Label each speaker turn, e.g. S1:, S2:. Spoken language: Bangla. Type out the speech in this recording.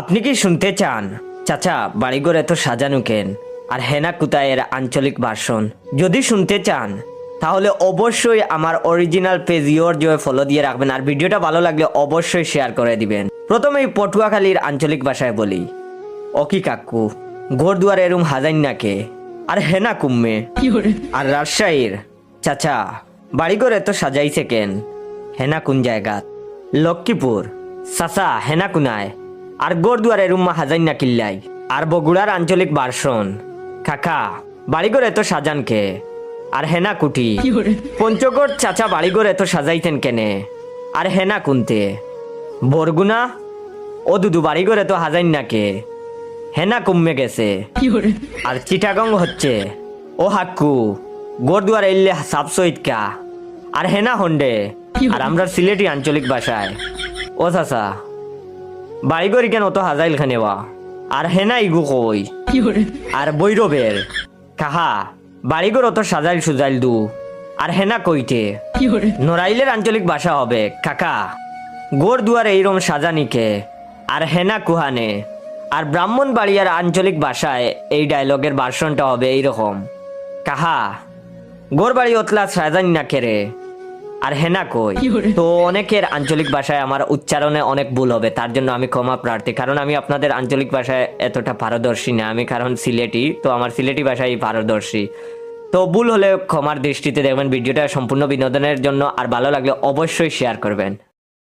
S1: আপনি কি শুনতে চান চাচা বাড়িঘর এত সাজানো কেন আর হেনা কুতায়ের আঞ্চলিক ভার্সন? যদি শুনতে চান তাহলে অবশ্যই আমার original page your joy follow দিয়ে রাখবেন, আর ভিডিওটা ভালো লাগলে অবশ্যই শেয়ার করে দিবেন। প্রথমেই পটুয়াখালীর আঞ্চলিক ভাষায় বলি, অকি কাকু ঘর দুয়ার এরুম হাজাইন নাকে আর হেনা কুম্মে। আর রাজশাহীর চাচা বাড়িঘর এত সাজাইছে কেন হেনা কোন জায়গাত? লক্ষ্মীপুর চাচা হেনা কুনায় আর গড় দুয়ারে রুম্মা হাজাইন না কিল্লাই। আর বগুড়ার আঞ্চলিক ভার্সন, কাকা বাড়িঘর এত সাজান কে আর হেনা কুটি। পঞ্চগড় চাচা বাড়িঘর এত সাজাইতেন কেনে আর হেনা কুনতে। বরগুনা ও দুদু বাড়িঘর এত হাজাইন না কে হেনা কমে গেছে। আর চিটাগং হচ্ছে ও হাক্কু গড় দুয়ার এলে সাপ সৈতকা আর হেনা হন্ডে। আর আমরা সিলেটি আঞ্চলিক ভাষায়, ও চাচা বাড়িঘরি কেন অত হাজাইল খানেওয়া আর হেনা ইগু কই। আর বৈরবের কাহা বাড়িঘর অত সাজাইল সুজাইল দু আর হেনা কইতে। নড়াইলের আঞ্চলিক ভাষা হবে, কাকা গোর দুয়ার এইরম সাজানিকে আর হেনা কুহানে। আর ব্রাহ্মণবাড়িয়ার আঞ্চলিক ভাষায় এই ডায়লগের ভার্সনটা হবে এইরকম, কাহা গোর বাড়ি অতলা সাজানি না কেরে আর হেনা কই। তো অনেকের আঞ্চলিক ভাষায় আমার উচ্চারণে অনেক ভুল হবে, তার জন্য আমি ক্ষমা প্রার্থী, কারণ আমি আপনাদের আঞ্চলিক ভাষায় এতটা পারদর্শী না। আমি কারণ সিলেটি, তো আমার সিলেটি ভাষায় পারদর্শী। তো ভুল হলে ক্ষমার দৃষ্টিতে দেখবেন। ভিডিওটা সম্পূর্ণ বিনোদনের জন্য, আর ভালো লাগলে অবশ্যই শেয়ার করবেন।